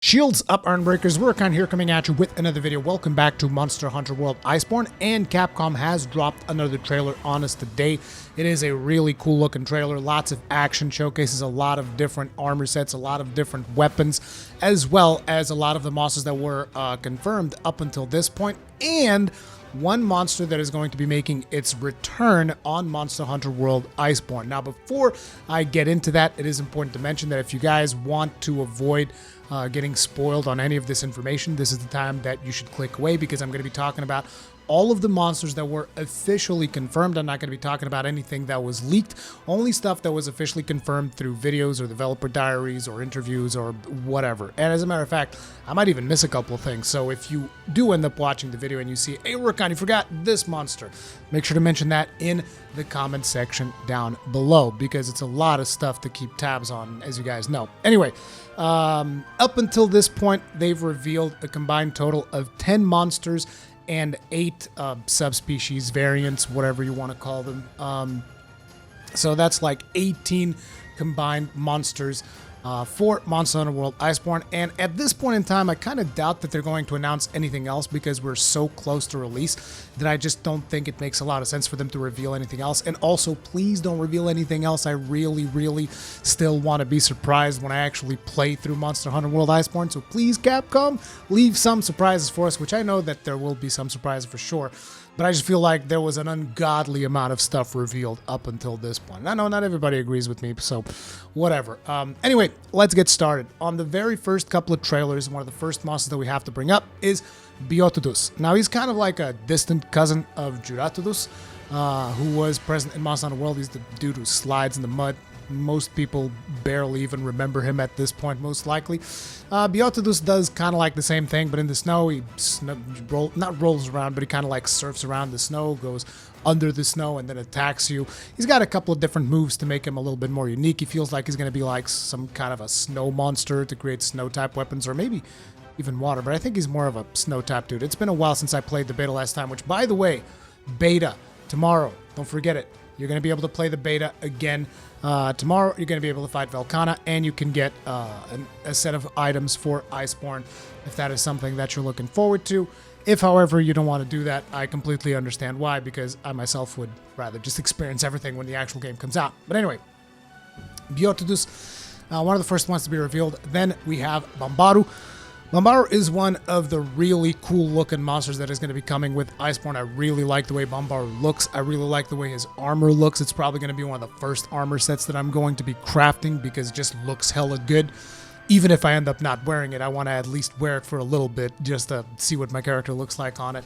Shields up, Earnbreakers. We're kind of here coming at you with another video. Welcome back to Monster Hunter World Iceborne, and Capcom has dropped another trailer on us today. It is a really cool looking trailer. Lots of action, showcases a lot of different armor sets, a lot of different weapons, as well as a lot of the monsters that were confirmed up until this point, and one monster that is going to be making its return on Monster Hunter World Iceborne. Now, before I get into that, it is important to mention that if you guys want to avoid getting spoiled on any of this information, this is the time that you should click away, because I'm going to be talking about all of the monsters that were officially confirmed. I'm not going to be talking about anything that was leaked, only stuff that was officially confirmed through videos or developer diaries or interviews or whatever. And as a matter of fact, I might even miss a couple of things. So if you do end up watching the video and you see, hey, Rakan, you forgot this monster, make sure to mention that in the comment section down below, because it's a lot of stuff to keep tabs on, as you guys know. Anyway, up until this point, they've revealed a combined total of 10 monsters and 8 subspecies variants, whatever you want to call them. So that's like 18 combined monsters for Monster Hunter World Iceborne. And at this point in time, I kind of doubt that they're going to announce anything else, because we're so close to release that I just don't think it makes a lot of sense for them to reveal anything else. And also, please don't reveal anything else. I really still want to be surprised when I actually play through Monster Hunter World Iceborne. So please, Capcom, leave some surprises for us, which I know that there will be some surprises for sure. But I just feel like there was an ungodly amount of stuff revealed up until this point. I know not everybody agrees with me, so whatever. Anyway, let's get started. On the very first couple of trailers, one of the first monsters that we have to bring up is Biota. Now, he's kind of like a distant cousin of Juratodus, who was present in Monster Hunter World. He's the dude who slides in the mud. Most people barely even remember him at this point, most likely. Biota does kind of like the same thing, but in the snow, he not rolls around, but he kind of like surfs around the snow, goes under the snow, and then attacks you. He's got a couple of different moves to make him a little bit more unique. He feels like he's going to be like some kind of a snow monster to create snow-type weapons, or maybe even water, but I think he's more of a snow-type dude. It's been a while since I played the beta last time, which, by the way, beta tomorrow. Don't forget it. You're going to be able to play the beta again tomorrow. You're going to be able to fight Velkhana, and you can get a set of items for Iceborne if that is something that you're looking forward to. If, however, you don't want to do that, I completely understand why, because I myself would rather just experience everything when the actual game comes out. But anyway, Biota, one of the first ones to be revealed. Then we have Bambaru. Bambaru is one of the really cool looking monsters that is going to be coming with Iceborne. I really like the way Bambaru looks. I really like the way his armor looks. It's probably going to be one of the first armor sets that I'm going to be crafting, because it just looks hella good. Even if I end up not wearing it, I want to at least wear it for a little bit just to see what my character looks like on it.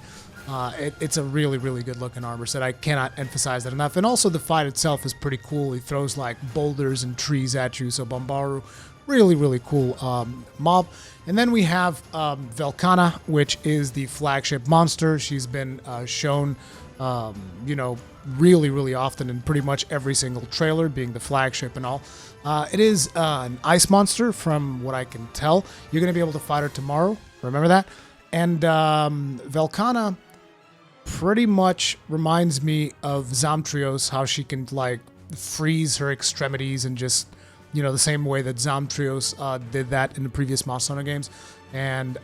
It's a really good looking armor set. I cannot emphasize that enough. And also the fight itself is pretty cool. He throws like boulders and trees at you. So Bambaru, really cool mob. And then we have Velkhana, which is the flagship monster. She's been shown, really often in pretty much every single trailer, being the flagship and all. It is an ice monster, from what I can tell. You're going to be able to fight her tomorrow. Remember that? And Velkhana pretty much reminds me of Zamtrios, how she can like freeze her extremities and just, the same way that Zamtrios did that in the previous Monster Hunter games. And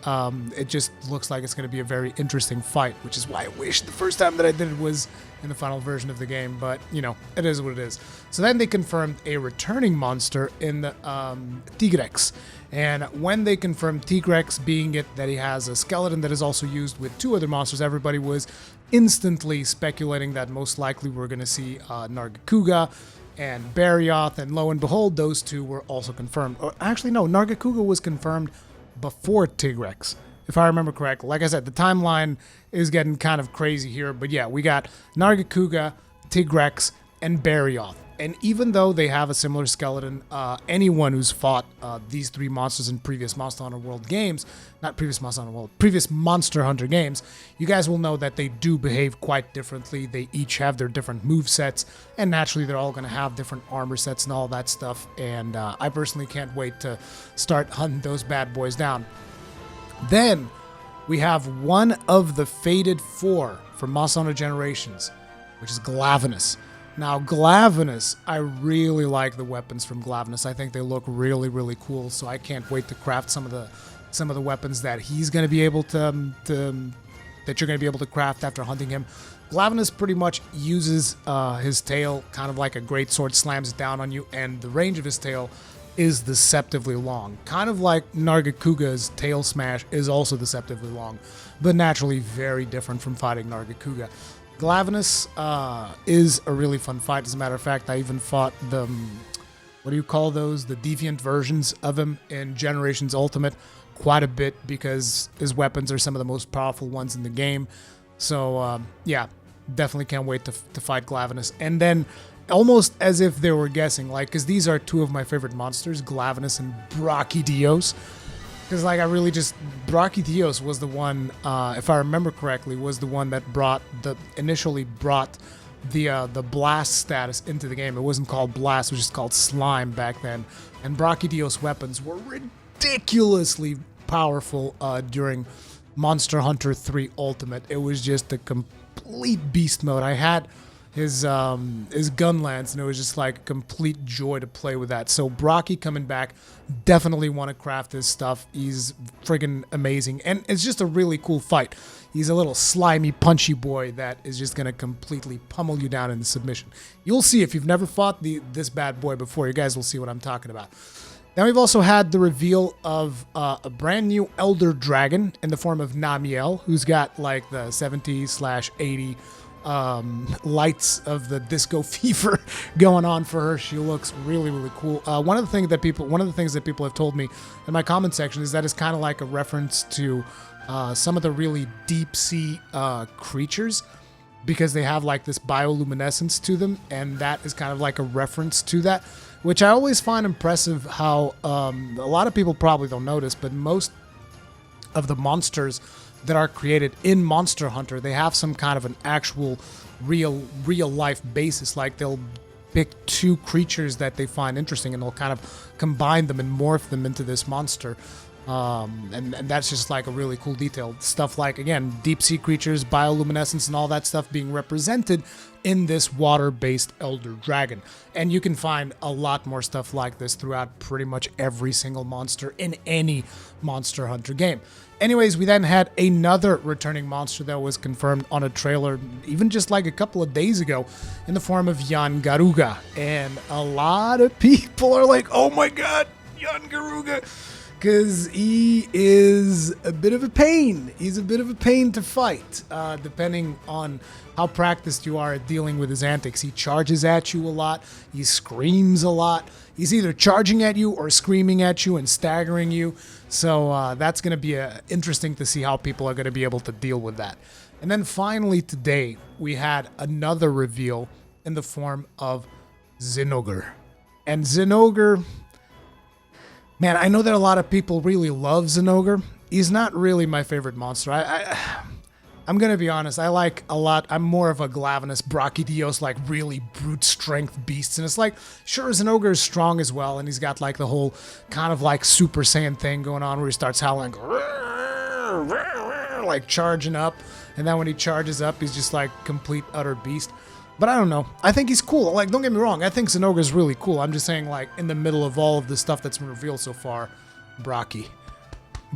it just looks like it's going to be a very interesting fight, which is why I wish the first time that I did it was in the final version of the game. But, it is what it is. So then they confirmed a returning monster in the Tigrex. And when they confirmed Tigrex, being it that he has a skeleton that is also used with 2 other monsters, everybody was instantly speculating that most likely we're going to see Naga Kouga and Biota, and lo and behold, those 2 were also confirmed. Or actually, no, Naga Kouga was confirmed before Tigrex, if I remember correctly. Like I said, the timeline is getting kind of crazy here, but yeah, we got Naga Kouga, Tigrex, and Biota. And even though they have a similar skeleton, anyone who's fought these 3 monsters in previous Monster Hunter World games, not previous Monster Hunter World, previous Monster Hunter games, you guys will know that they do behave quite differently. They each have their different move sets, and naturally they're all going to have different armor sets and all that stuff. And I personally can't wait to start hunting those bad boys down. Then we have one of the Fated 4 from Monster Hunter Generations, which is Glavineus. Now, Glavineus, I really like the weapons from Glavineus. I think they look really cool, so I can't wait to craft some of the some of the weapons that he's going to be able that you're going to be able to craft after hunting him. Glavineus pretty much uses his tail kind of like a greatsword, slams it down on you, and the range of his tail is deceptively long. Kind of like Naga Kouga's tail smash is also deceptively long, but naturally very different from fighting Naga Kouga. Glavineus is a really fun fight. As a matter of fact, I even fought the, what do you call those? The deviant versions of him in Generations Ultimate quite a bit because his weapons are some of the most powerful ones in the game. So, yeah, definitely can't wait to fight Glavineus. And then, almost as if they were guessing, like, because these are two of my favorite monsters, Glavineus and Brachydios. Because, like, I really just... Brachydios was the one, if I remember correctly, was the one that initially brought the blast status into the game. It wasn't called blast, it was just called slime back then. And Brachydios weapons were ridiculously powerful during Monster Hunter 3 Ultimate. It was just a complete beast mode. I had his gun lance, and it was just like a complete joy to play with that. So Brachy coming back, definitely want to craft his stuff. He's friggin' amazing, and it's just a really cool fight. He's a little slimy, punchy boy that is just going to completely pummel you down in the submission. You'll see if you've never fought this bad boy before. You guys will see what I'm talking about. Then we've also had the reveal of a brand new Elder Dragon in the form of Namiel, who's got like the 70/80 lights of the disco fever going on for her. She looks really, really cool. One of the things that people have told me in my comment section is that it's kind of like a reference to some of the really deep sea creatures, because they have like this bioluminescence to them, and that is kind of like a reference to that, which I always find impressive how a lot of people probably don't notice, but most of the monsters that are created in Monster Hunter, they have some kind of an actual real life basis. Like they'll pick two creatures that they find interesting and they'll kind of combine them and morph them into this monster. And that's just like a really cool detail. Stuff like, again, deep sea creatures, bioluminescence, and all that stuff being represented in this water-based Elder Dragon. And you can find a lot more stuff like this throughout pretty much every single monster in any Monster Hunter game. Anyways, we then had another returning monster that was confirmed on a trailer even just like a couple of days ago in the form of Naga Kouga. And a lot of people are like, oh my god, Naga Kouga! Because he is a bit of a pain. He's a bit of a pain to fight, depending on how practiced you are at dealing with his antics. He charges at you a lot. He screams a lot. He's either charging at you or screaming at you and staggering you. So that's going to be interesting to see how people are going to be able to deal with that. And then finally today, we had another reveal in the form of Zinogre. And Zinogre... Man, I know that a lot of people really love Zinogre. He's not really my favorite monster. I'm going to be honest. I like a lot. I'm more of a Glavineus, Brachydios, like really brute strength beasts. And it's like, sure, Zinogre is strong as well. And he's got like the whole kind of like Super Saiyan thing going on where he starts howling, like charging up. And then when he charges up, he's just like complete, utter beast. But I don't know. I think he's cool. Like, don't get me wrong. I think Zinogre is really cool. I'm just saying, like, in the middle of all of the stuff that's been revealed so far, Brachy.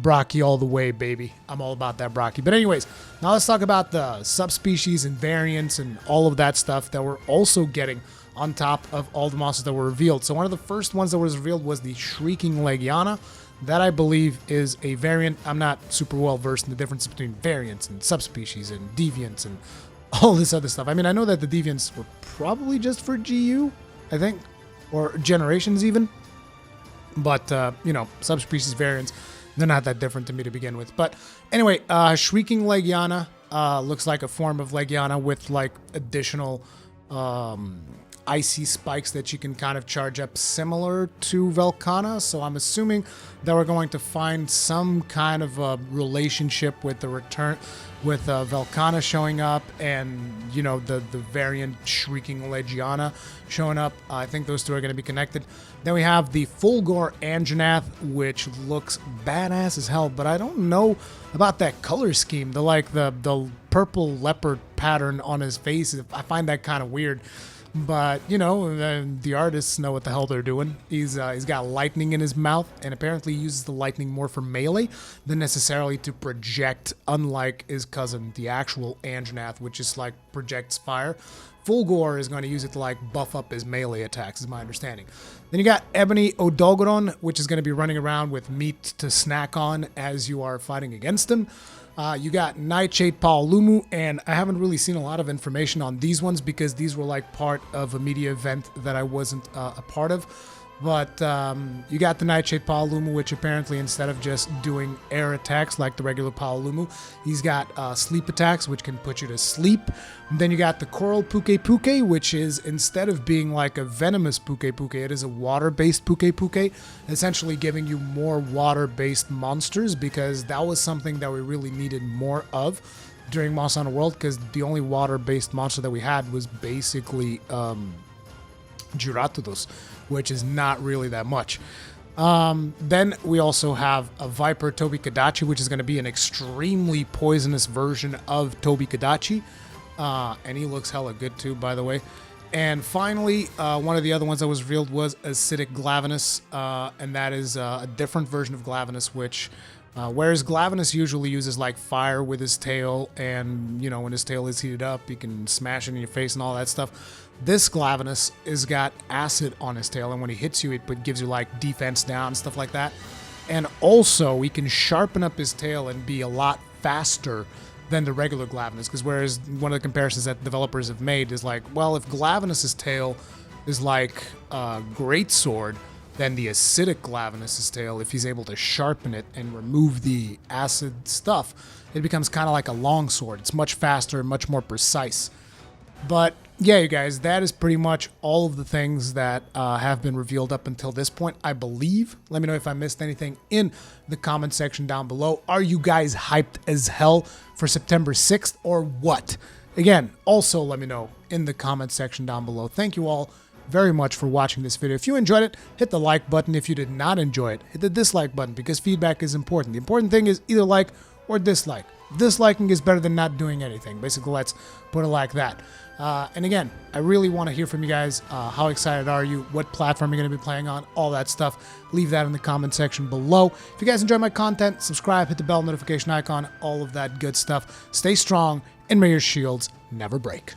Brachy all the way, baby. I'm all about that Brachy. But anyways, now let's talk about the subspecies and variants and all of that stuff that we're also getting on top of all the monsters that were revealed. So one of the first ones that was revealed was the Shrieking Legiana. That, I believe, is a variant. I'm not super well versed in the difference between variants and subspecies and deviants and all this other stuff. I mean, I know that the deviants were probably just for GU, I think, or generations even. But, you know, subspecies variants, they're not that different to me to begin with. But anyway, Shrieking Legiana looks like a form of Legiana with, like, additional icy spikes that you can kind of charge up similar to Velkhana. So I'm assuming that we're going to find some kind of a relationship with the return, with Velkhana showing up and, you know, the variant Shrieking Legiana showing up. I think those two are going to be connected. Then we have the Fulgor Anjanath, which looks badass as hell, but I don't know about that color scheme. The purple leopard pattern on his face, I find that kind of weird. But, you know, the artists know what the hell they're doing. He's got lightning in his mouth, and apparently uses the lightning more for melee than necessarily to project, unlike his cousin, the actual Anjanath, which is like projects fire. Fulgor is going to use it to like buff up his melee attacks, is my understanding. Then you got Ebony Odogoron, which is going to be running around with meat to snack on as you are fighting against him. You got Nightshade Paolumu, and I haven't really seen a lot of information on these ones because these were like part of a media event that I wasn't a part of. But you got the Nightshade Paolumu, which apparently instead of just doing air attacks like the regular Paolumu, he's got sleep attacks, which can put you to sleep. And then you got the Coral Puke Puke, which is instead of being like a venomous Puke Puke, it is a water-based Puke Puke, essentially giving you more water-based monsters because that was something that we really needed more of during Monster Hunter World because the only water-based monster that we had was basically Giratodos, which is not really that much. Then we also have a Viper tobi-kadachi, which is going to be an extremely poisonous version of tobi-kadachi. And he looks hella good too, by the way. And finally, one of the other ones that was revealed was acidic Glavineus, and that is a different version of Glavineus, which whereas Glavineus usually uses like fire with his tail, and you know when his tail is heated up, he can smash it in your face and all that stuff. This Glavineus has got acid on his tail, and when he hits you, it gives you like defense down and stuff like that. And also, he can sharpen up his tail and be a lot faster than the regular Glavineus, because whereas one of the comparisons that developers have made is like, well, if Glavineus's tail is like a greatsword, then the acidic Glavineus's tail, if he's able to sharpen it and remove the acid stuff, it becomes kind of like a longsword. It's much faster and much more precise. But yeah, you guys, that is pretty much all of the things that have been revealed up until this point, I believe. Let me know if I missed anything in the comment section down below. Are you guys hyped as hell for September 6th or what? Again, also let me know in the comment section down below. Thank you all very much for watching this video. If you enjoyed it, hit the like button. If you did not enjoy it, hit the dislike button because feedback is important. The important thing is either like or dislike. Disliking is better than not doing anything. Basically, let's put it like that. And again, I really want to hear from you guys. How excited are you? What platform are you going to be playing on? All that stuff. Leave that in the comment section below. If you guys enjoy my content, subscribe, hit the bell notification icon, all of that good stuff. Stay strong, and may your shields never break.